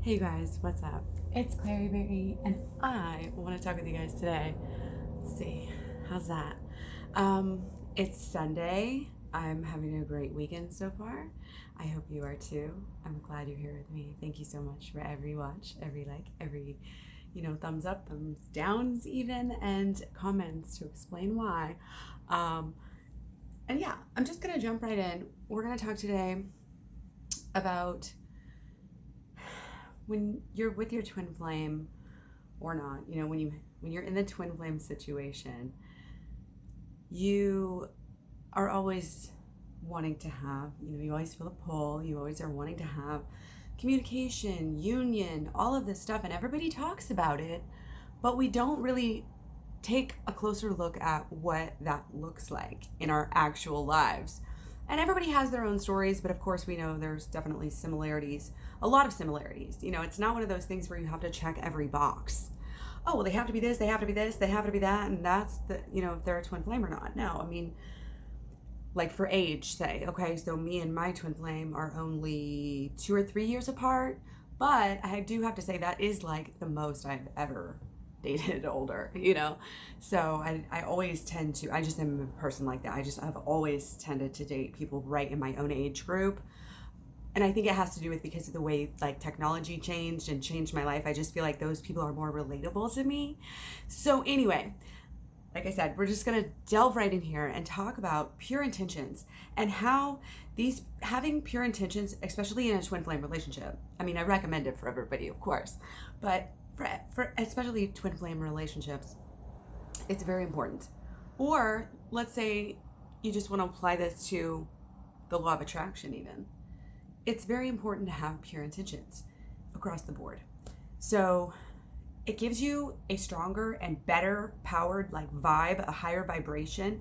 Hey guys, what's up? It's KlaireeBerry, and I want to talk with you guys today. Let's see, how's that? It's Sunday. I'm having a great weekend so far. I hope you are too. I'm glad you're here with me. Thank you so much for every watch, every like, every thumbs up, thumbs downs, even, and comments to explain why. And yeah, I'm just gonna jump right in. We're gonna talk today about when you're with your twin flame or not, when you're in the twin flame situation, you are always wanting to have, you always feel a pull, you always are wanting to have communication, union, all of this stuff, and everybody talks about it, but we don't really take a closer look at what that looks like in our actual lives. And everybody has their own stories, but of course we know there's definitely similarities, a lot of similarities. It's not one of those things where you have to check every box. Oh, well, they have to be this, they have to be this, they have to be that, and that's the, if they're a twin flame or not. No, I mean, like for age, say, okay, so me and my twin flame are only 2 or 3 years apart, but I do have to say that is like the most I've ever dated older, so I always tend to, I just am a person like that. I've always tended to date people right in my own age group, and I think it has to do with because of the way like technology changed my life. I just feel like those people are more relatable to me. So anyway, like I said, we're just gonna delve right in here and talk about pure intentions and how these having pure intentions, especially in a twin flame relationship, I mean, I recommend it for everybody, of course, but for especially twin flame relationships, it's very important. Or let's say you just want to apply this to the law of attraction even. It's very important to have pure intentions across the board. So it gives you a stronger and better powered like vibe, a higher vibration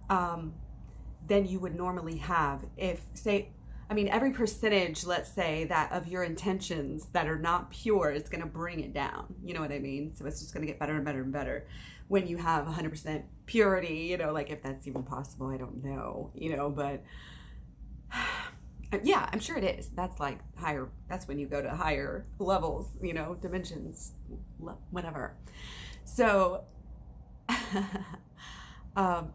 than you would normally have if, say, every percentage, let's say, that of your intentions that are not pure is going to bring it down. You know what I mean? So it's just going to get better and better and better when you have 100% purity, like if that's even possible, I don't know, but yeah, I'm sure it is. That's like higher, that's when you go to higher levels, dimensions, whatever. So,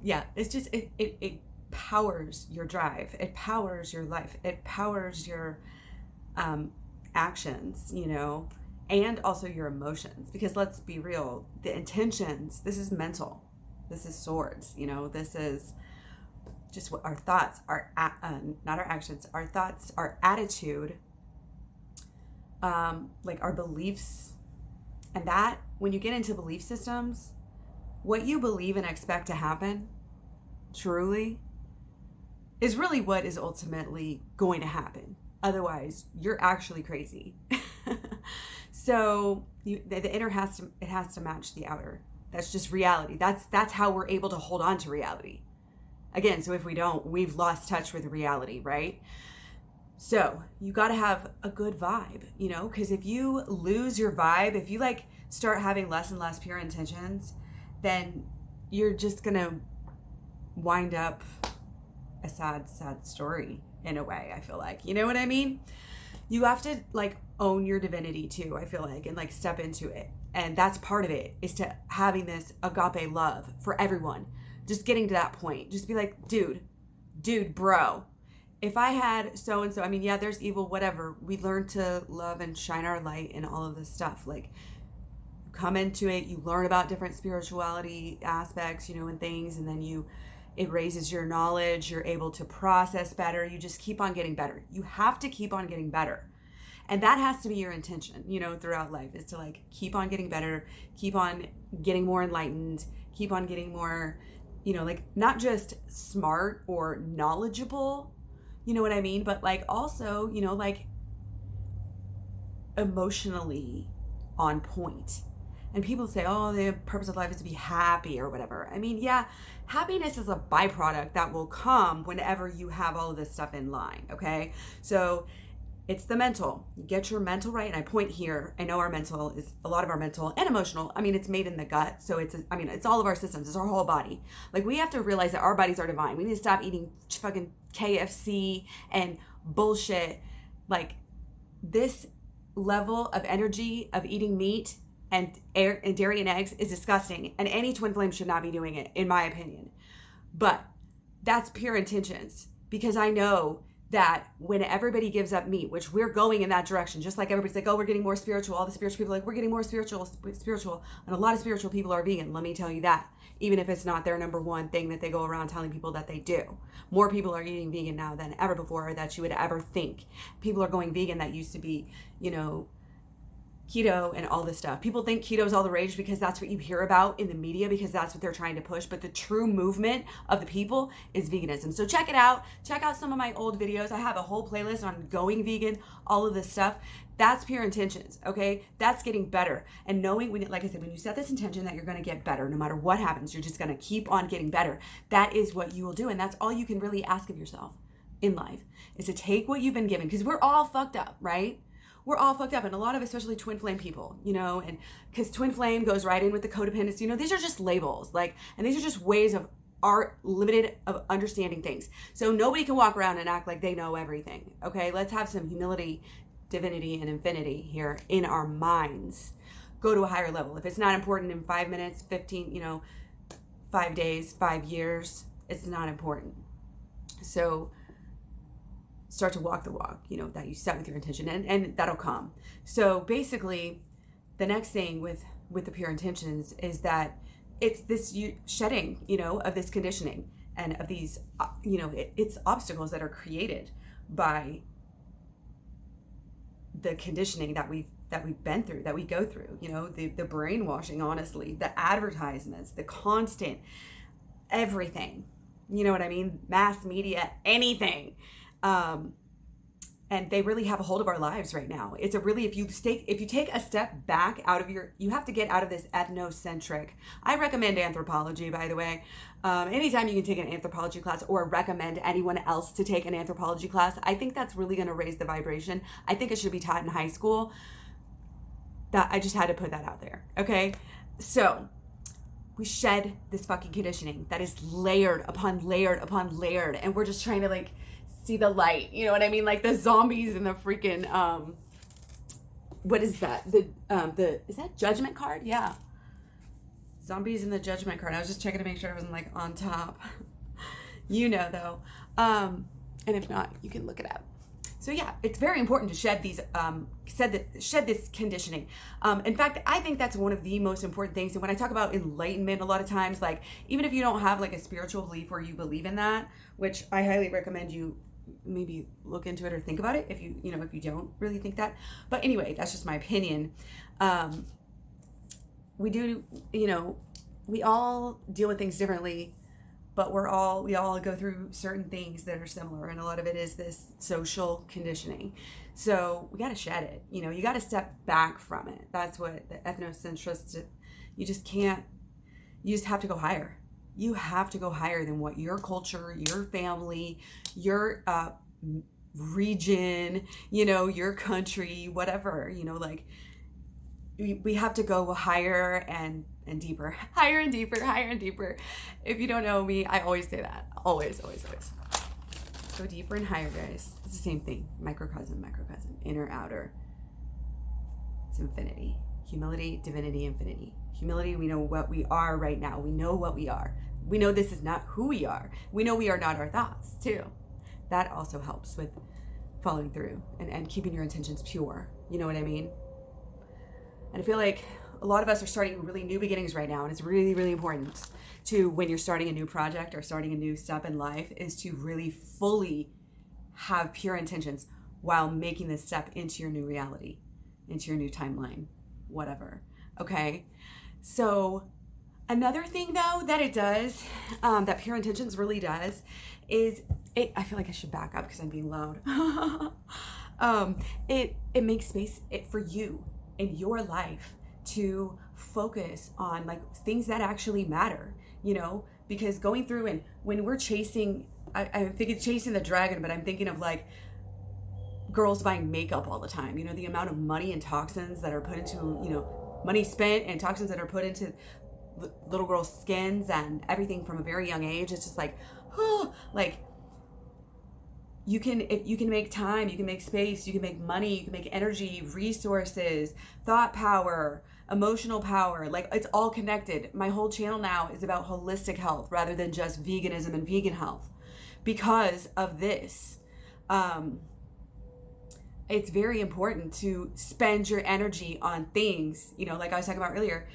yeah, it's just, it powers your drive, it powers your life, it powers your actions, and also your emotions, because let's be real, the intentions, this is mental, this is swords, this is just what our thoughts are, not our actions, our thoughts, our attitude, like our beliefs. And that, when you get into belief systems, what you believe and expect to happen truly is really what is ultimately going to happen. Otherwise, you're actually crazy. So the inner has to match the outer. That's just reality. That's how we're able to hold on to reality. Again, so if we don't, we've lost touch with reality, right? So you got to have a good vibe, because if you lose your vibe, if you like start having less and less pure intentions, then you're just gonna wind up a sad story in a way, I feel like. You know what I mean? You have to like own your divinity too, I feel like, and like step into it. And that's part of it, is to having this agape love for everyone. Just getting to that point. Just be like, dude, bro. If I had so-and-so, yeah, there's evil, whatever. We learn to love and shine our light and all of this stuff. Like, you come into it, you learn about different spirituality aspects, and things, and then it raises your knowledge, you're able to process better, you just keep on getting better. You have to keep on getting better. And that has to be your intention, throughout life, is to like keep on getting better, keep on getting more enlightened, keep on getting more, like not just smart or knowledgeable, you know what I mean? But like also, like emotionally on point. And people say, oh, the purpose of life is to be happy or whatever. Yeah, happiness is a byproduct that will come whenever you have all of this stuff in line, okay? So it's the mental. You get your mental right. And I point here, I know our mental is a lot of our mental and emotional. It's made in the gut. So it's all of our systems. It's our whole body. Like, we have to realize that our bodies are divine. We need to stop eating fucking KFC and bullshit. Like, this level of energy of eating meat and dairy and eggs is disgusting, and any twin flame should not be doing it, in my opinion. But that's pure intentions, because I know that when everybody gives up meat, which we're going in that direction, just like everybody's like, oh, we're getting more spiritual. All the spiritual people are like, we're getting more spiritual. And a lot of spiritual people are vegan. Let me tell you that, even if it's not their number one thing that they go around telling people that they do. More people are eating vegan now than ever before that you would ever think. People are going vegan that used to be, keto and all this stuff. People think keto is all the rage because that's what you hear about in the media, because that's what they're trying to push. But the true movement of the people is veganism. So check it out. Check out some of my old videos. I have a whole playlist on going vegan, all of this stuff. That's pure intentions, okay? That's getting better. And knowing, like I said, when you set this intention that you're going to get better, no matter what happens, you're just going to keep on getting better. That is what you will do. And that's all you can really ask of yourself in life, is to take what you've been given, because we're all fucked up, right? We're all fucked up, and a lot of, especially twin flame people, and because twin flame goes right in with the codependency, these are just labels, and these are just ways of our limited of understanding things. So nobody can walk around and act like they know everything, okay? Let's have some humility, divinity, and infinity here in our minds. Go to a higher level. If it's not important in 5 minutes, 15, 5 days, 5 years, it's not important. So start to walk the walk, that you set with your intention, and that'll come. So basically, the next thing with the pure intentions is that it's this shedding, of this conditioning and of these, it's obstacles that are created by the conditioning that we've been through, that we go through, the brainwashing, honestly, the advertisements, the constant everything, you know what I mean? Mass media, anything. And they really have a hold of our lives right now. It's if you take a step back you have to get out of this ethnocentric. I recommend anthropology, by the way. Anytime you can take an anthropology class, or recommend anyone else to take an anthropology class, I think that's really going to raise the vibration. I think it should be taught in high school. That I just had to put that out there. Okay. So we shed this fucking conditioning that is layered upon layered upon layered. And we're just trying to see the light, you know what I mean? Like the zombies in the freaking what is that? Is that Judgment card? Yeah. Zombies in the Judgment card. I was just checking to make sure I wasn't on top. Though. And if not, you can look it up. So yeah, it's very important to shed these shed this conditioning. In fact, I think that's one of the most important things. And when I talk about enlightenment, a lot of times, even if you don't have a spiritual belief or you believe in that, which I highly recommend you maybe look into it or think about it if you don't really think that. But anyway, that's just my opinion. We do, we all deal with things differently, but we all go through certain things that are similar, and a lot of it is this social conditioning. So we got to shed it. You got to step back from it. That's what the ethnocentrist. You just have to go higher. You have to go higher than what your culture, your family, your region, your country, whatever. We have to go higher and deeper, higher and deeper, higher and deeper. If you don't know me, I always say that. Always, always, always. Go deeper and higher, guys. It's the same thing. Microcosm, inner, outer. It's infinity. Humility, divinity, infinity. Humility, we know what we are right now. We know what we are. We know this is not who we are. We know we are not our thoughts, too. That also helps with following through and keeping your intentions pure. You know what I mean? And I feel like a lot of us are starting really new beginnings right now, and it's really, really important to, when you're starting a new project or starting a new step in life, is to really fully have pure intentions while making this step into your new reality, into your new timeline, whatever. Okay? So another thing, though, that it does, that pure intentions really does, is I feel like I should back up because I'm being loud. It makes space for you in your life to focus on things that actually matter, because going through, and when we're chasing, I'm thinking chasing the dragon, but I'm thinking of girls buying makeup all the time, the amount of money and toxins that are put into, money spent and toxins that are put into little girls' skins and everything from a very young age. It's just if you can make time, you can make space, you can make money, you can make energy, resources, thought power, emotional power. Like, it's all connected. My whole channel now is about holistic health rather than just veganism and vegan health because of this. It's very important to spend your energy on things, like I was talking about earlier,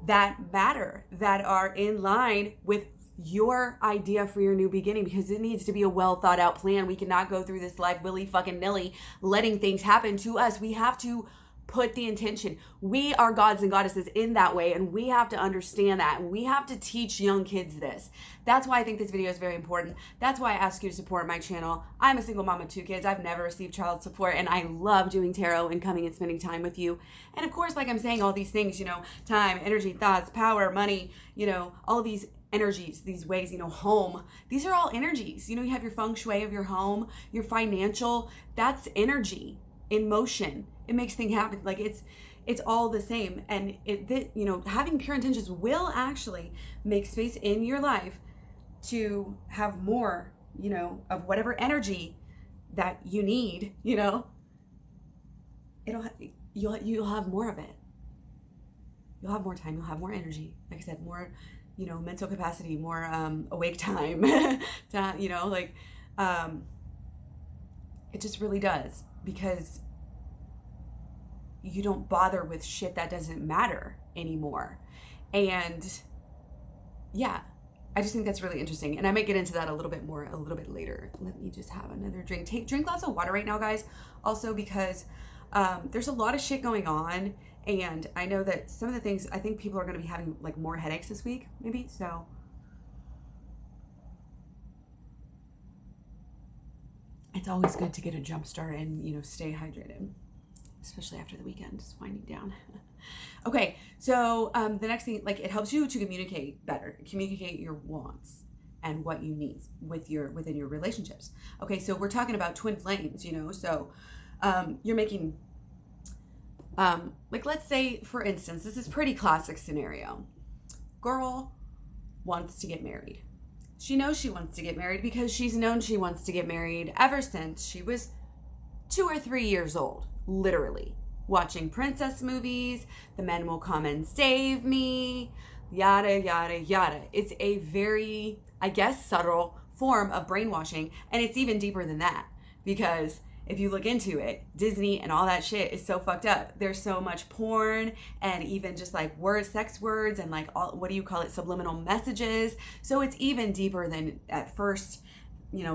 that matter, that are in line with your idea for your new beginning, because it needs to be a well thought out plan. We cannot go through this life willy fucking nilly letting things happen to us. We have to put the intention. We are gods and goddesses in that way, and we have to understand that, and we have to teach young kids this. That's why I think this video is very important. That's why I ask you to support my channel. I'm a single mom of 2 kids. I've never received child support, and I love doing tarot and coming and spending time with you. And of course, like I'm saying, all these things, time, energy, thoughts, power, money, all of these energies, these ways, home, these are all energies. You have your feng shui of your home, your financial, that's energy in motion. It makes things happen. Like, it's all the same. And having pure intentions will actually make space in your life to have more, of whatever energy that you need, you'll have more of it. You'll have more time, you'll have more energy. Like I said, more, mental capacity, more awake time, it just really does, because you don't bother with shit that doesn't matter anymore. And yeah, I just think that's really interesting. And I might get into that a little bit later. Let me just have another drink. Drink lots of water right now, guys. Also, because there's a lot of shit going on. And I know that some of the things, I think people are going to be having like more headaches this week, maybe. So it's always good to get a jump start and, stay hydrated, especially after the weekend is winding down. Okay, so the next thing, like, it helps you to communicate better, communicate your wants and what you need within your relationships. Okay, so we're talking about twin flames, so you're making, like, let's say, for instance, this is pretty classic scenario. Girl wants to get married. She knows she wants to get married because she's known she wants to get married ever since she was 2 or 3 years old. Literally watching princess movies, the men will come and save me, yada yada yada. It's a very, I guess, subtle form of brainwashing, and it's even deeper than that, because if you look into it, Disney and all that shit is so fucked up. There's so much porn and even just like sex words and like all, what do you call it, subliminal messages. So it's even deeper than at first,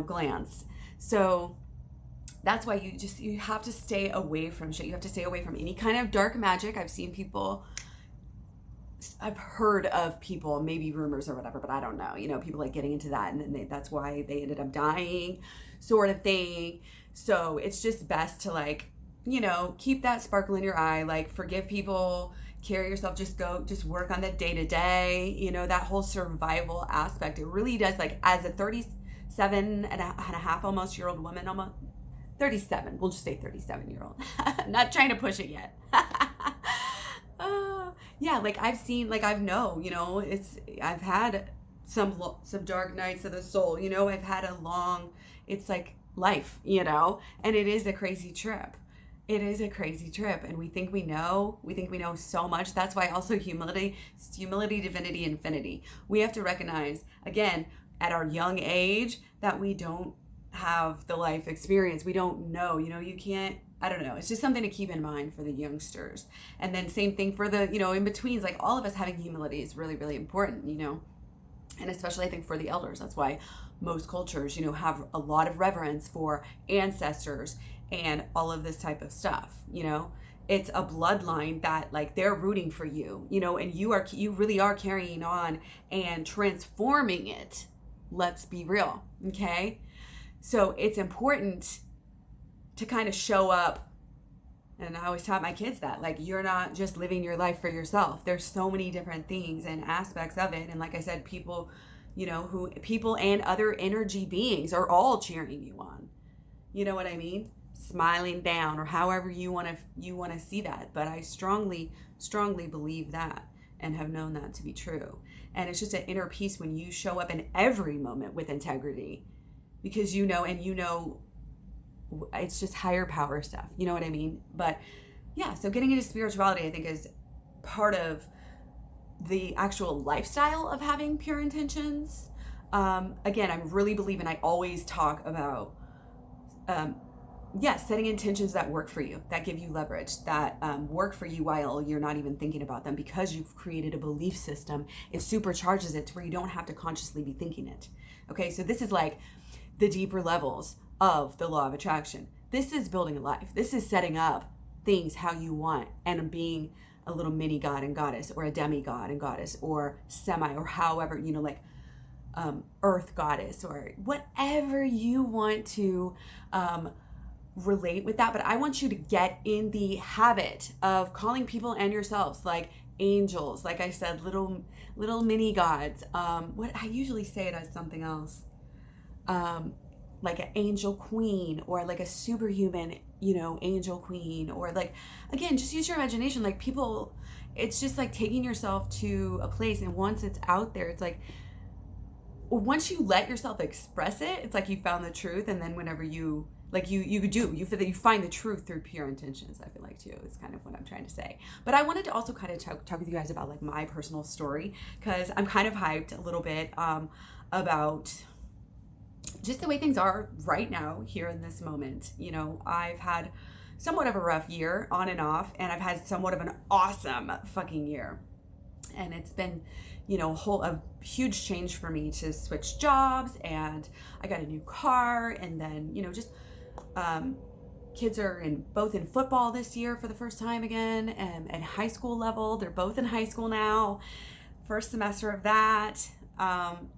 glance. So that's why you have to stay away from shit. You have to stay away from any kind of dark magic. I've heard of people, maybe rumors or whatever, but I don't know, people like getting into that, and then that's why they ended up dying, sort of thing. So it's just best to, like, keep that sparkle in your eye, like, forgive people, carry yourself, just work on the day-to-day, that whole survival aspect. It really does, like, as a 37 and a half almost year old woman, almost 37, we'll just say 37-year-old. Not trying to push it yet. Yeah, like, I've seen, like, I've had some dark nights of the soul, I've had it's like life, and it is a crazy trip. It is a crazy trip, and we think we know so much. That's why also humility, divinity, infinity. We have to recognize, again, at our young age, that we don't have the life experience. We don't know, you can't, I don't know. It's just something to keep in mind for the youngsters. And then same thing for the, in-betweens, like, all of us having humility is really, really important, and especially I think for the elders. That's why most cultures, have a lot of reverence for ancestors and all of this type of stuff, It's a bloodline that, like, they're rooting for you, and you really are carrying on and transforming it. Let's be real, okay? So it's important to kind of show up, and I always taught my kids that, like, you're not just living your life for yourself. There's so many different things and aspects of it, and like I said, people and other energy beings are all cheering you on. You know what I mean? Smiling down, or however you want to see that. But I strongly believe that and have known that to be true. And it's just an inner peace when you show up in every moment with integrity, because it's just higher power stuff. You know what I mean? But yeah, so getting into spirituality, I think, is part of the actual lifestyle of having pure intentions. Again, I really believe, and I always talk about, setting intentions that work for you, that give you leverage, that work for you while you're not even thinking about them, because you've created a belief system. It supercharges it to where you don't have to consciously be thinking it. Okay, so this is like the deeper levels of the law of attraction. This is building a life. This is setting up things how you want, and being a little mini god and goddess, or a demigod and goddess, or semi, or however, like earth goddess, or whatever you want to relate with that. But I want you to get in the habit of calling people and yourselves like angels, like I said, little mini gods. What I usually say it as something else, like an angel queen, or like a superhuman, angel queen, or like, again, just use your imagination. Like, people, it's just like taking yourself to a place, and once it's out there, it's like, once you let yourself express it, it's like you found the truth. And then whenever you feel that you find the truth through pure intentions, I feel like, too, is kind of what I'm trying to say. But I wanted to also kind of talk with you guys about like my personal story, because I'm kind of hyped a little bit about just the way things are right now here in this moment. I've had somewhat of a rough year on and off, and I've had somewhat of an awesome fucking year. And it's been, a huge change for me to switch jobs, and I got a new car, and then, kids are both in football this year for the first time again, and high school level. They're both in high school now, first semester of that.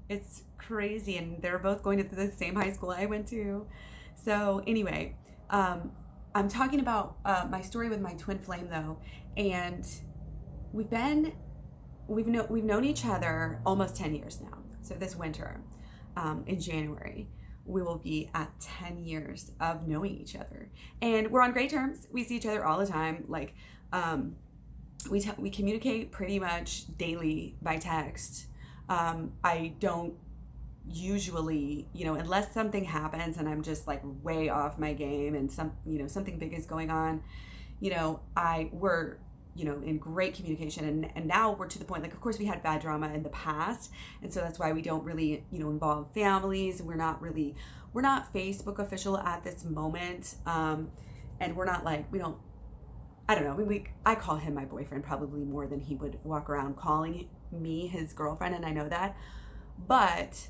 It's crazy, and they're both going to the same high school I went to. So anyway, I'm talking about my story with my twin flame, though, and we've known each other almost 10 years now. So this winter, in January, we will be at 10 years of knowing each other, and we're on great terms. We see each other all the time. Like, we communicate pretty much daily by text. I don't usually, unless something happens and I'm just like way off my game, and something big is going on, we're in great communication, and now we're to the point, like, of course we had bad drama in the past, and so that's why we don't really involve families. We're not Facebook official at this moment, and we're not like, I don't know, I call him my boyfriend probably more than he would walk around calling me his girlfriend, and I know that, but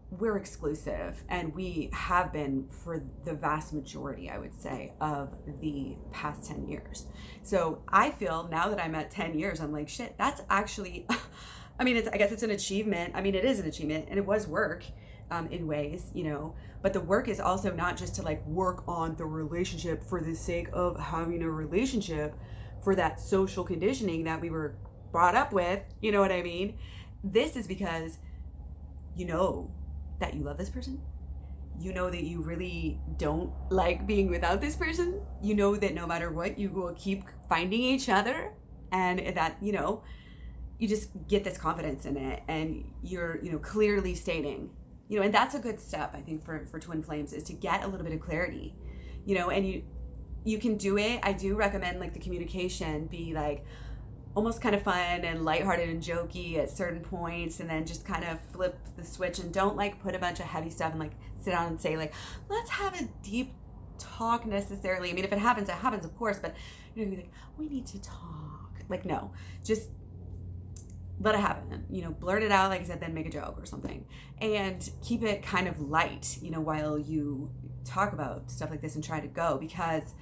we're exclusive, and we have been for the vast majority, I would say, of the past 10 years. So I feel now that I'm at 10 years, I'm like, shit, that's actually, I guess it's an achievement. It is an achievement, and it was work in ways, but the work is also not just to like work on the relationship for the sake of having a relationship, for that social conditioning that we were brought up with, you know what I mean? This is because that you love this person. That you really don't like being without this person. That no matter what, you will keep finding each other, and that, you just get this confidence in it, and you're, clearly stating, and that's a good step, I think, for twin flames, is to get a little bit of clarity, and you can do it. I do recommend like the communication be like almost kind of fun and lighthearted and jokey at certain points, and then just kind of flip the switch, and don't like put a bunch of heavy stuff and like sit down and say like, let's have a deep talk necessarily. If it happens, it happens, of course, but be like, we need to talk. Like, no, just let it happen, blurt it out, like I said, then make a joke or something, and keep it kind of light, while you talk about stuff like this and try to go, because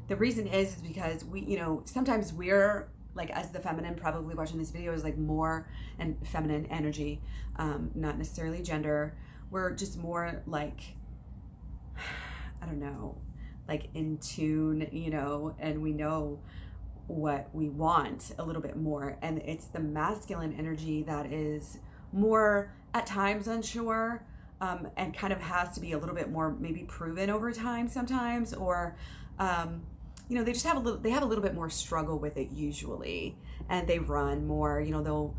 the reason is because we, sometimes we're like, as the feminine probably watching this video is like more, and feminine energy, not necessarily gender, we're just more like, I don't know, like in tune, and we know what we want a little bit more, and it's the masculine energy that is more at times unsure, and kind of has to be a little bit more maybe proven over time sometimes, or they just have a little bit more struggle with it usually, and they run more, they'll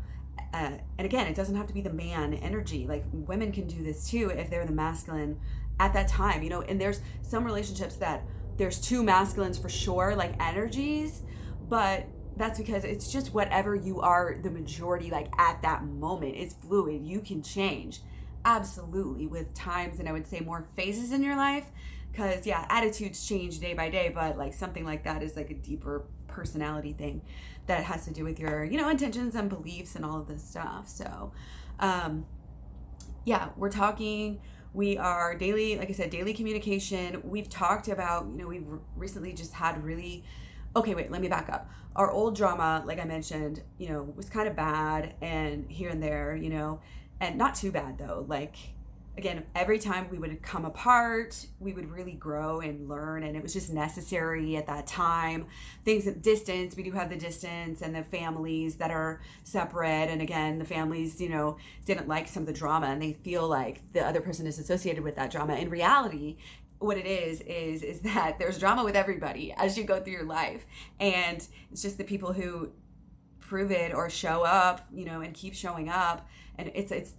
and again, it doesn't have to be the man energy. Like, women can do this too if they're the masculine at that time, you know. And there's some relationships that there's two masculines for sure, like energies, but that's because it's just whatever you are the majority, like at that moment. It's fluid. You can change absolutely with times, and I would say more phases in your life, because yeah, attitudes change day by day, but like something like that is like a deeper personality thing that has to do with your, you know, intentions and beliefs and all of this stuff. So yeah, we are daily, like I said, daily communication. We've talked about, you know, we've recently just had really, okay, wait, let me back up. Our old drama, like I mentioned, you know, was kind of bad and here and there, you know, and not too bad though. Like, again, every time we would come apart, we would really grow and learn, and it was just necessary at that time. Things at distance, we do have the distance and the families that are separate, and again, the families, you know, didn't like some of the drama, and they feel like the other person is associated with that drama. In reality, what it is that there's drama with everybody as you go through your life, and it's just the people who prove it or show up, you know, and keep showing up. And it's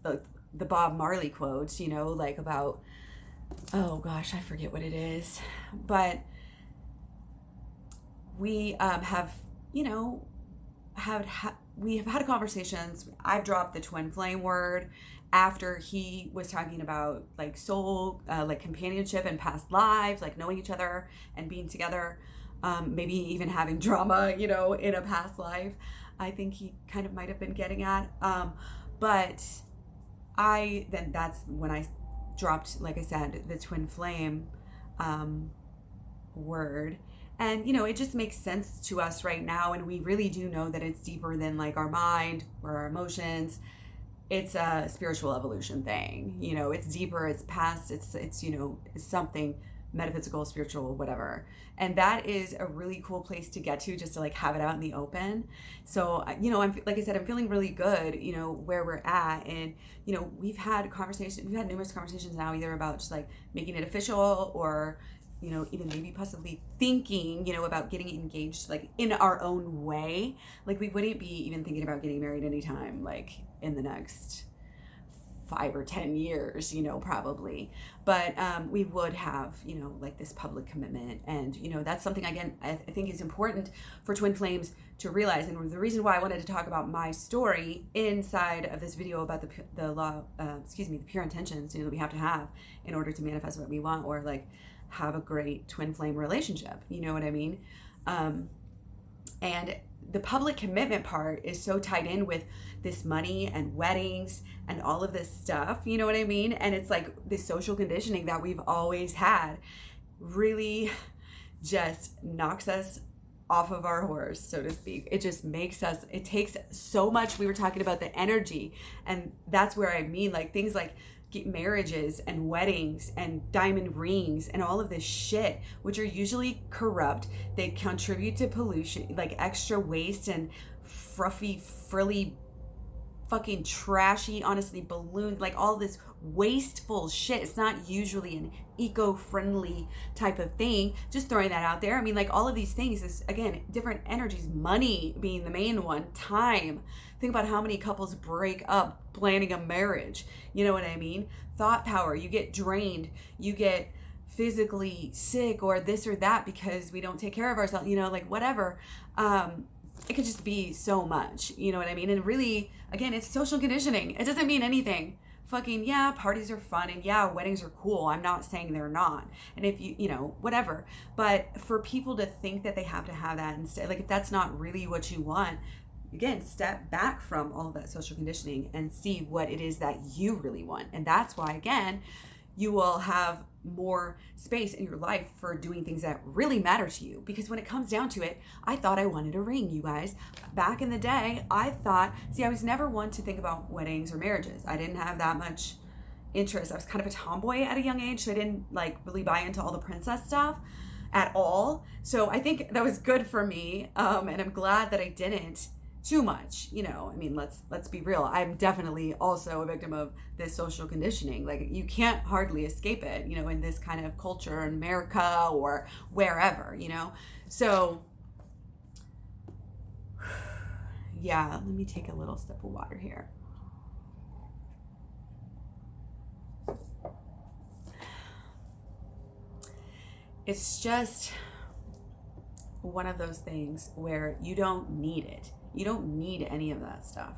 the Bob Marley quotes, you know, like about, oh gosh, I forget what it is, but we have, you know, we have had conversations. I've dropped the twin flame word after he was talking about like soul, like companionship and past lives, like knowing each other and being together, maybe even having drama, you know, in a past life. I think he kind of might have been getting at, but then that's when I dropped, like I said, the twin flame word. And, you know, it just makes sense to us right now. And we really do know that it's deeper than like our mind or our emotions. It's a spiritual evolution thing. You know, it's deeper, it's past, it's, you know, it's something metaphysical, spiritual, whatever. And that is a really cool place to get to, just to like have it out in the open. So, you know, like I said, I'm feeling really good, you know, where we're at. And, you know, we've had numerous conversations now, either about just like making it official, or, you know, even maybe possibly thinking, you know, about getting engaged like in our own way. Like we wouldn't be even thinking about getting married anytime like in the next 5 or 10 years, you know, probably. But we would have, you know, like this public commitment. And, you know, that's something, again, I think is important for twin flames to realize. And the reason why I wanted to talk about my story inside of this video about the pure intentions, you know, that we have to have in order to manifest what we want, or like have a great twin flame relationship, you know what I mean? And the public commitment part is so tied in with this money and weddings and all of this stuff, you know what I mean? And it's like this social conditioning that we've always had really just knocks us off of our horse, so to speak. It just makes us, it takes so much. We were talking about the energy, and that's where I mean, like things like marriages and weddings and diamond rings and all of this shit, which are usually corrupt. They contribute to pollution, like extra waste and frilly, fucking trashy, honestly, balloons, like all this wasteful shit. It's not usually an eco-friendly type of thing. Just throwing that out there. I mean, like all of these things is, again, different energies, money being the main one, time. Think about how many couples break up planning a marriage. You know what I mean? Thought power. You get drained. You get physically sick or this or that because we don't take care of ourselves, you know, like whatever. It could just be so much, you know what I mean? And really, again, it's social conditioning. It doesn't mean anything. Fucking, yeah, parties are fun, and yeah, weddings are cool. I'm not saying they're not. And if you know, whatever. But for people to think that they have to have that instead, like if that's not really what you want, again, step back from all of that social conditioning and see what it is that you really want. And that's why, again, you will have more space in your life for doing things that really matter to you. Because when it comes down to it, I thought I wanted a ring, you guys. Back in the day, I was never one to think about weddings or marriages. I didn't have that much interest. I was kind of a tomboy at a young age, so I didn't like really buy into all the princess stuff at all. So I think that was good for me, and I'm glad that I didn't too much, you know. I mean, let's be real. I'm definitely also a victim of this social conditioning. Like you can't hardly escape it, you know, in this kind of culture in America or wherever, you know. So yeah, let me take a little sip of water here. it's just one of those things where you don't need it. You don't need any of that stuff.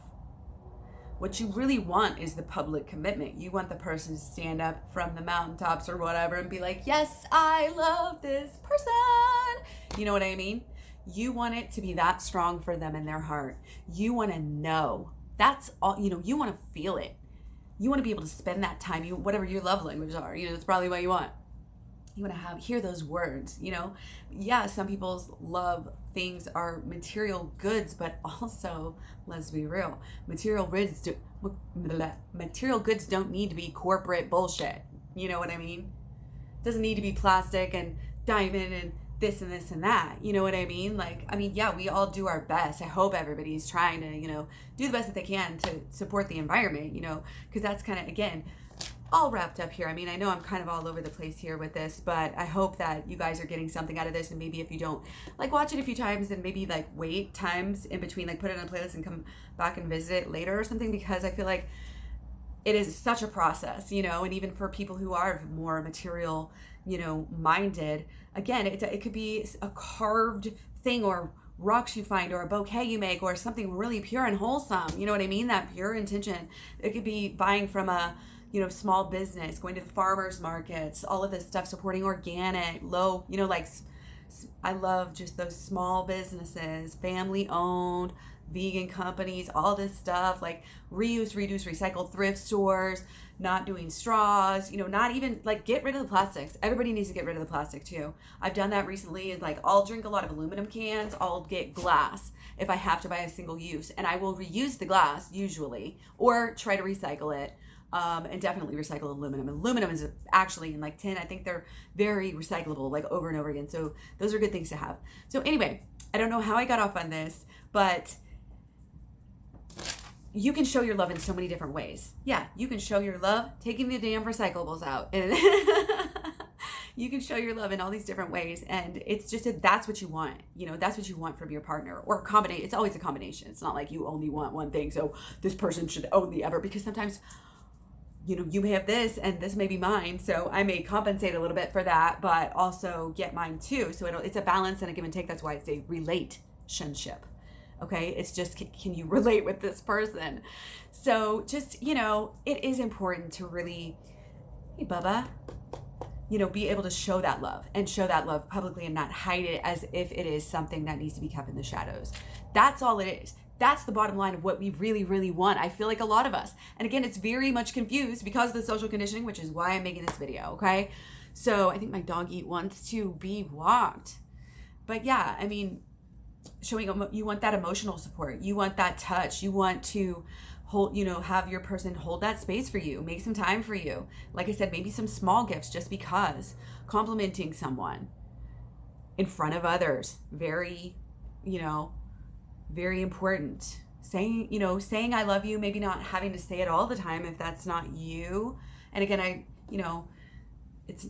What you really want is the public commitment. You want the person to stand up from the mountaintops or whatever and be like, yes, I love this person. You know what I mean? You want it to be that strong for them in their heart. You want to know. That's all, you want to feel it. You want to be able to spend that time, whatever your love languages are, that's probably what you want. You want to hear those words, Yeah, some people's love things are material goods, but also, let's be real, material goods don't need to be corporate bullshit. You know what I mean? It doesn't need to be plastic and diamond and this and this and that. You know what I mean? Yeah, we all do our best. I hope everybody's trying to, do the best that they can to support the environment, because that's kind of, again, all wrapped up here. I know I'm kind of all over the place here with this, but I hope that you guys are getting something out of this. And maybe if you don't, watch it a few times and maybe wait times in between, put it on a playlist and come back and visit it later or something, because I feel like it is such a process, and even for people who are more material, minded, again, it could be a carved thing or rocks you find or a bouquet you make or something really pure and wholesome. You know what I mean? That pure intention. It could be buying from a small business, going to the farmers markets, all of this stuff, supporting organic, low, I love just those small businesses, family owned, vegan companies, all this stuff, reuse, reduce, recycle, thrift stores, not doing straws, not even get rid of the plastics. Everybody needs to get rid of the plastic too. I've done that recently, and I'll drink a lot of aluminum cans. I'll get glass if I have to buy a single use, and I will reuse the glass usually, or try to recycle it. And definitely recycle aluminum. Aluminum is actually in tin. I think they're very recyclable, over and over again. So those are good things to have. So anyway, I don't know how I got off on this, but you can show your love in so many different ways. Yeah, you can show your love taking the damn recyclables out. And you can show your love in all these different ways. And it's just that's what you want. That's what you want from your partner. Or combinate. It's always a combination. It's not like you only want one thing, so this person should only ever, because sometimes you may have this and this may be mine, so I may compensate a little bit for that, but also get mine too. So it's a balance and a give and take. That's why it's a relationship. Okay, it's just, can you relate with this person? So just, it is important to really, hey Bubba, be able to show that love publicly and not hide it as if it is something that needs to be kept in the shadows. That's all it is. That's the bottom line of what we really, really want. I feel like a lot of us, and again, it's very much confused because of the social conditioning, which is why I'm making this video, okay? So I think my doggy wants to be walked. But yeah, showing, you want that emotional support. You want that touch. You want to hold, have your person hold that space for you, make some time for you. Like I said, maybe some small gifts just because. Complimenting someone in front of others, very, very important. Saying I love you, maybe not having to say it all the time if that's not you. And again,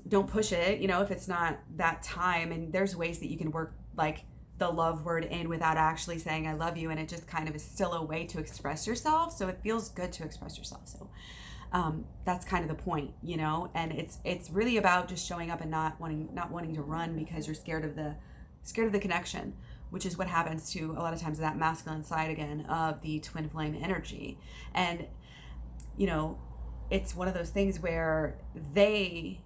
don't push it, if it's not that time. And there's ways that you can work the love word in without actually saying I love you. And it just kind of is still a way to express yourself. So it feels good to express yourself. So that's kind of the point, and it's really about just showing up and not wanting to run because you're scared of the connection, which is what happens to a lot of times that masculine side again of the twin flame energy. And, it's one of those things where they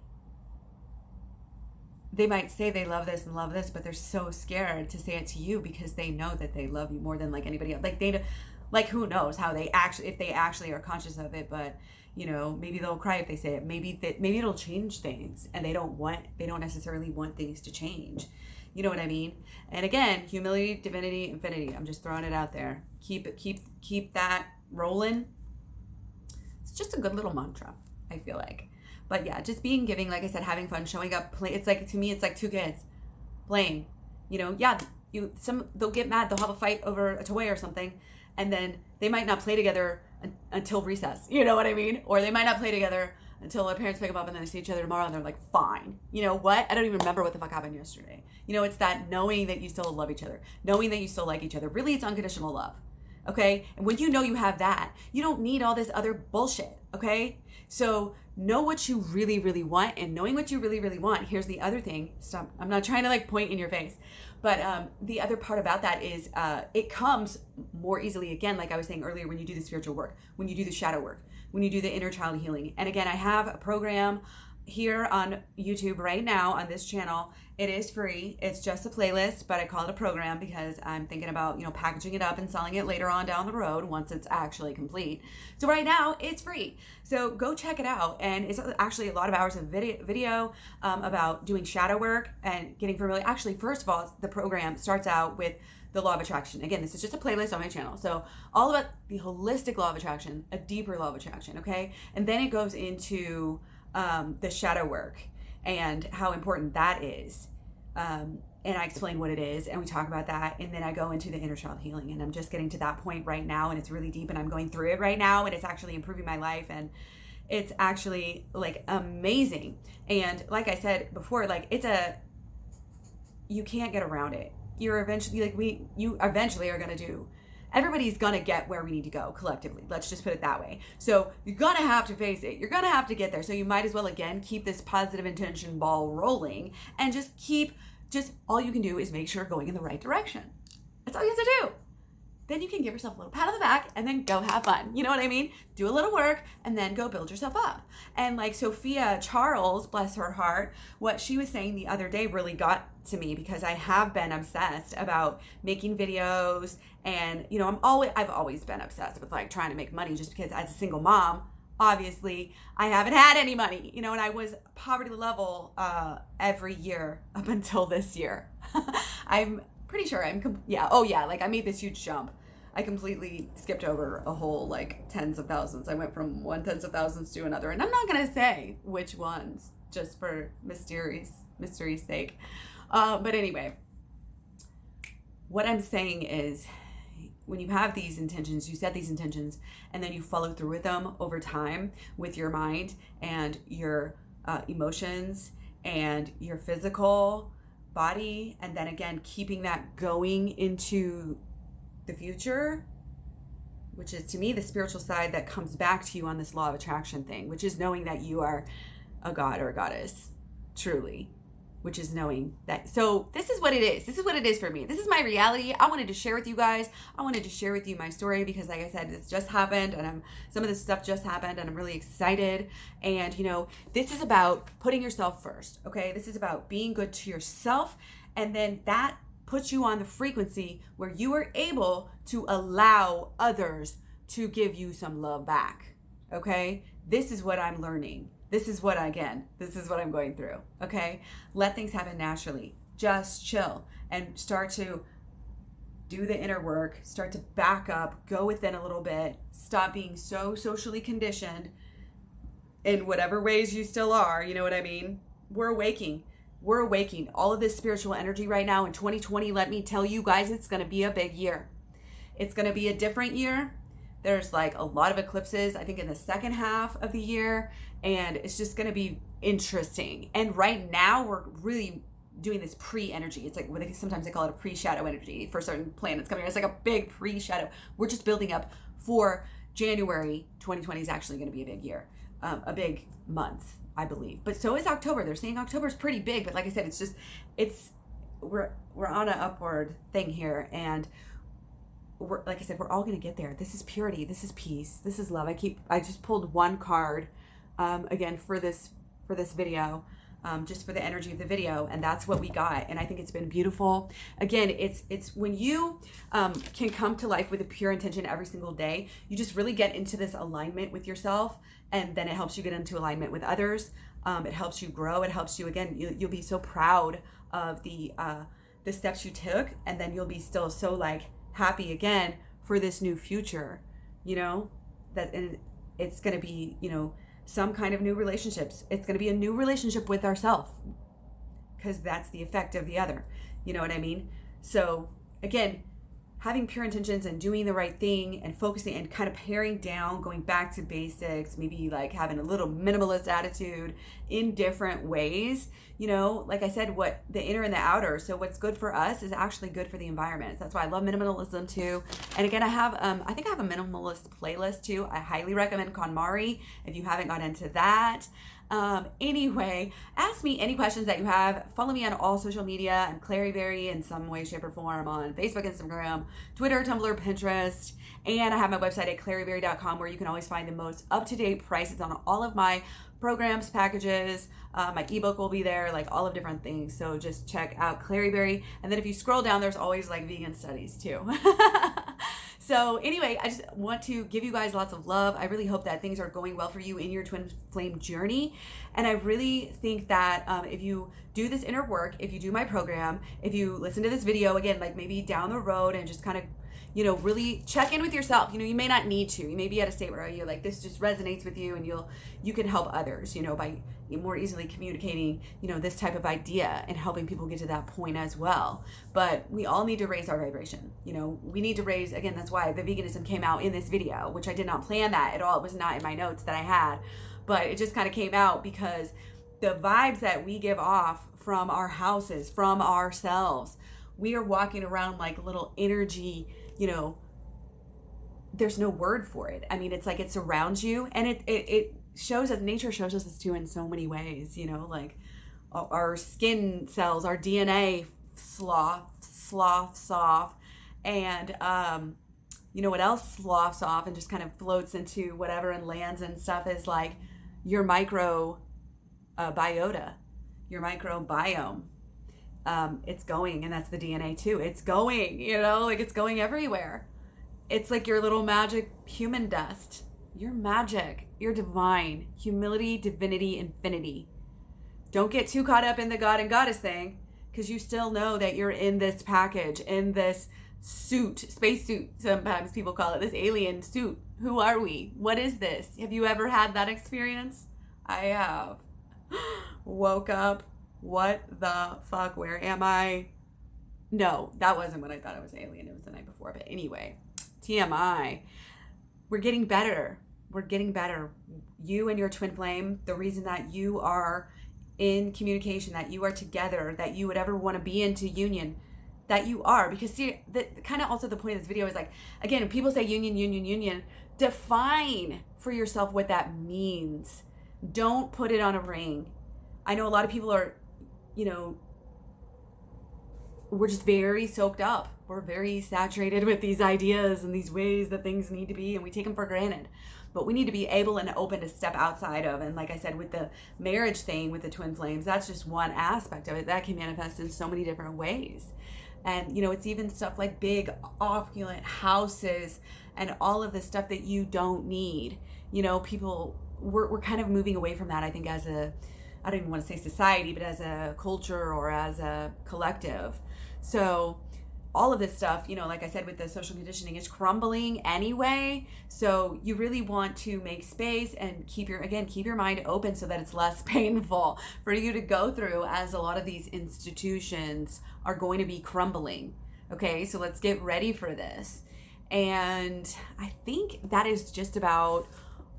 might say they love this and love this, but they're so scared to say it to you because they know that they love you more than anybody else. Who knows how if they actually are conscious of it, but maybe they'll cry if they say it. Maybe it'll change things, and they don't necessarily want things to change. You know what I mean? And again, humility, divinity, infinity. I'm just throwing it out there. Keep that rolling. It's just a good little mantra, I feel like. But yeah, just being giving, like I said, having fun, showing up, play. It's to me, it's like two kids playing. They'll get mad, they'll have a fight over a toy or something, and then they might not play together until recess. You know what I mean? Or they might not play together until their parents pick them up and then they see each other tomorrow and they're like, fine. You know what? I don't even remember what the fuck happened yesterday. It's that knowing that you still love each other, knowing that you still like each other. Really, it's unconditional love. Okay? And when you have that, you don't need all this other bullshit. Okay? So know what you really, really want. And knowing what you really, really want, here's the other thing. Stop. I'm not trying to like point in your face. But the other part about that is it comes more easily, again, like I was saying earlier, when you do the spiritual work, when you do the shadow work, when you do the inner child healing. And again, I have a program here on YouTube right now on this channel. It is free. It's just a playlist, but I call it a program because I'm thinking about, packaging it up and selling it later on down the road once it's actually complete. So right now it's free. So go check it out. And it's actually a lot of hours of video about doing shadow work and getting familiar. Actually, first of all, the program starts out with the law of attraction. Again, this is just a playlist on my channel. So all about the holistic law of attraction, a deeper law of attraction, okay? And then it goes into the shadow work and how important that is. And I explain what it is and we talk about that. And then I go into the inner child healing, and I'm just getting to that point right now, and it's really deep, and I'm going through it right now, and it's actually improving my life, and it's actually like amazing. And like I said before, like you can't get around it. You're eventually you eventually are going to do. Everybody's going to get where we need to go collectively. Let's just put it that way. So you're going to have to face it. You're going to have to get there. So you might as well, again, keep this positive intention ball rolling and just all you can do is make sure you're going in the right direction. That's all you have to do. Then you can give yourself a little pat on the back and then go have fun. You know what I mean? Do a little work and then go build yourself up. And like Sophia Charles, bless her heart, what she was saying the other day really got to me, because I have been obsessed about making videos, and I've always been obsessed with like trying to make money, just because as a single mom, obviously I haven't had any money, and I was poverty level every year up until this year. I'm pretty sure like I made this huge jump. I completely skipped over a whole like tens of thousands. I went from one tens of thousands to another, and I'm not gonna say which ones, just for mystery's sake. But anyway, what I'm saying is, when you have these intentions, you set these intentions, and then you follow through with them over time with your mind and your emotions and your physical body, and then again keeping that going into the future, which is to me the spiritual side that comes back to you on this law of attraction thing, which is knowing that you are a god or a goddess truly, which is knowing that. So this is what it is. This is what it is for me. This is my reality. I wanted to share with you guys. I wanted to share with you my story because, like I said, this just happened, and some of this stuff just happened, and I'm really excited. And this is about putting yourself first. Okay, this is about being good to yourself, and then that puts you on the frequency where you are able to allow others to give you some love back. Okay, this is what I'm learning. This is what I'm going through, okay? Let things happen naturally. Just chill and start to do the inner work, start to back up, go within a little bit, stop being so socially conditioned in whatever ways you still are, you know what I mean? We're awaking. All of this spiritual energy right now in 2020, let me tell you guys, it's gonna be a big year. It's gonna be a different year. There's like a lot of eclipses, I think, in the second half of the year, and it's just going to be interesting. And right now we're really doing this pre-energy. It's like, sometimes they call it a pre-shadow energy for certain planets coming. It's like a big pre-shadow. We're just building up for January 2020 is actually going to be a big year, a big month, I believe. But so is October. They're saying October is pretty big, but like I said, we're on an upward thing here, and like I said, we're all going to get there. This is purity. This is peace. This is love. I just pulled one card, again, for this video, just for the energy of the video. And that's what we got. And I think it's been beautiful. Again, it's when you, can come to life with a pure intention every single day, you just really get into this alignment with yourself. And then it helps you get into alignment with others. It helps you grow. It helps you, again, you'll be so proud of the steps you took. And then you'll be still so like happy again for this new future, that it's going to be, some kind of new relationships. It's going to be a new relationship with ourselves, because that's the effect of the other. You know what I mean? So again, having pure intentions and doing the right thing and focusing and kind of paring down, going back to basics, maybe like having a little minimalist attitude in different ways. You know, like I said, what the inner and the outer. So what's good for us is actually good for the environment. That's why I love minimalism too. And again, I have, I think I have a minimalist playlist too. I highly recommend KonMari if you haven't got into that. Anyway, ask me any questions that you have. Follow me on all social media. I'm KlaireeBerry in some way, shape, or form on Facebook, Instagram, Twitter, Tumblr, Pinterest. And I have my website at KlaireeBerry.com where you can always find the most up-to-date prices on all of my programs, packages. My ebook will be there, like all of different things. So just check out KlaireeBerry. And then if you scroll down, there's always like vegan studies too. So anyway, I just want to give you guys lots of love. I really hope that things are going well for you in your twin flame journey. And I really think that if you do this inner work, if you do my program, if you listen to this video again, like maybe down the road and just kind of, you know, really check in with yourself. You know, you may not need to. You may be at a state where you're like, this just resonates with you, and you can help others, you know, by more easily communicating, you know, this type of idea and helping people get to that point as well. But we all need to raise our vibration. You know, we need to raise, again, that's why the veganism came out in this video, which I did not plan that at all. It was not in my notes that I had, but it just kind of came out because the vibes that we give off from our houses, from ourselves, we are walking around like little energy, you know, there's no word for it. I mean, it's like it surrounds you, and it shows us, nature shows us this too in so many ways, you know, like our skin cells, our DNA sloughs off, and you know what else sloughs off and just kind of floats into whatever and lands and stuff is like your micro biota, your microbiome. It's going, and that's the DNA too. It's going, you know, like it's going everywhere. It's like your little magic human dust. You're magic. You're divine. Humility, divinity, infinity. Don't get too caught up in the God and goddess thing, because you still know that you're in this package, in this suit, space suit, sometimes people call it, this alien suit. Who are we? What is this? Have you ever had that experience? I have. Woke up. What the fuck? Where am I? No, that wasn't when I thought I was alien. It was the night before. But anyway, TMI. We're getting better. We're getting better. You and your twin flame, the reason that you are in communication, that you are together, that you would ever want to be into union, that you are. Because see, kind of also the point of this video is like, again, when people say union, define for yourself what that means. Don't put it on a ring. I know a lot of people are, you know, we're just very soaked up. We're very saturated with these ideas and these ways that things need to be, and we take them for granted. But we need to be able and open to step outside of. And like I said, with the marriage thing, with the twin flames, that's just one aspect of it. That can manifest in so many different ways. And, you know, it's even stuff like big, opulent houses and all of the stuff that you don't need. You know, people, we're kind of moving away from that, I think, as a, I don't even want to say society, but as a culture or as a collective. So all of this stuff, you know, like I said, with the social conditioning is crumbling anyway. So you really want to make space and keep your mind open so that it's less painful for you to go through, as a lot of these institutions are going to be crumbling. Okay, so let's get ready for this. And I think that is just about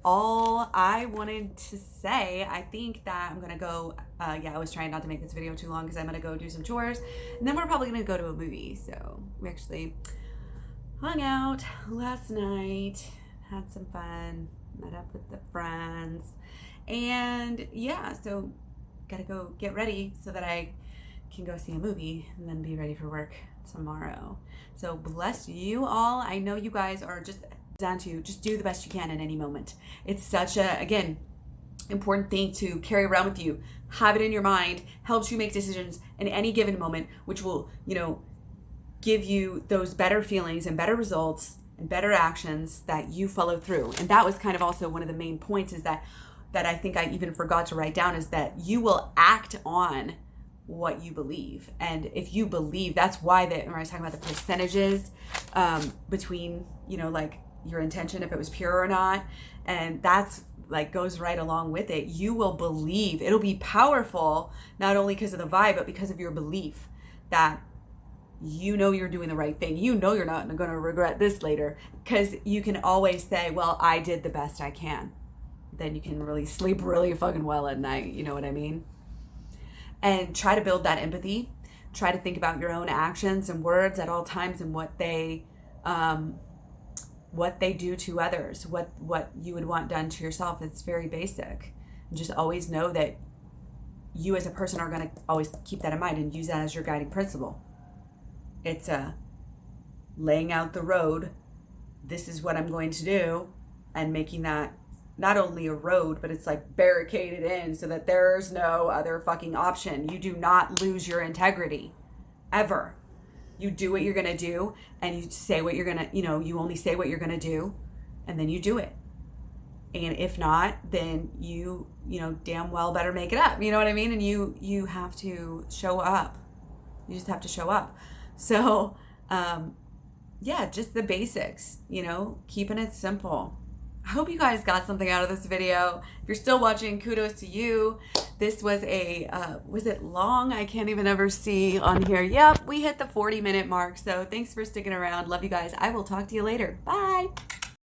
all I wanted to say. I think that I'm gonna go, I was trying not to make this video too long because I'm gonna go do some chores, and then we're probably gonna go to a movie. So we actually hung out last night, had some fun, met up with the friends, and yeah, so gotta go get ready so that I can go see a movie and then be ready for work tomorrow. So bless you all. I know you guys are just down to just do the best you can in any moment. It's such a, again, important thing to carry around with you. Have it in your mind, helps you make decisions in any given moment, which will, you know, give you those better feelings and better results and better actions that you follow through. And that was kind of also one of the main points, is that I think I even forgot to write down, is that you will act on what you believe. And if you believe, that's why when I was talking about the percentages between, you know, like your intention, if it was pure or not, and that's like goes right along with it. You will believe. It'll be powerful, not only because of the vibe, but because of your belief that you know you're doing the right thing. You know you're not going to regret this later, because you can always say, well, I did the best I can. Then you can really sleep really fucking well at night. You know what I mean? And try to build that empathy. Try to think about your own actions and words at all times, and what they do to others, what you would want done to yourself. It's very basic. And just always know that you as a person are going to always keep that in mind and use that as your guiding principle. It's laying out the road. This is what I'm going to do, and making that not only a road, but it's like barricaded in so that there's no other fucking option. You do not lose your integrity ever. You do what you're going to do, and you say what you're going to, you only say what you're going to do, and then you do it. And if not, then you damn well better make it up. You know what I mean? And you have to show up. You just have to show up. So, just the basics, keeping it simple. I hope you guys got something out of this video. If you're still watching, kudos to you. This was was it long? I can't even ever see on here. Yep, we hit the 40-minute mark. So thanks for sticking around. Love you guys. I will talk to you later. Bye.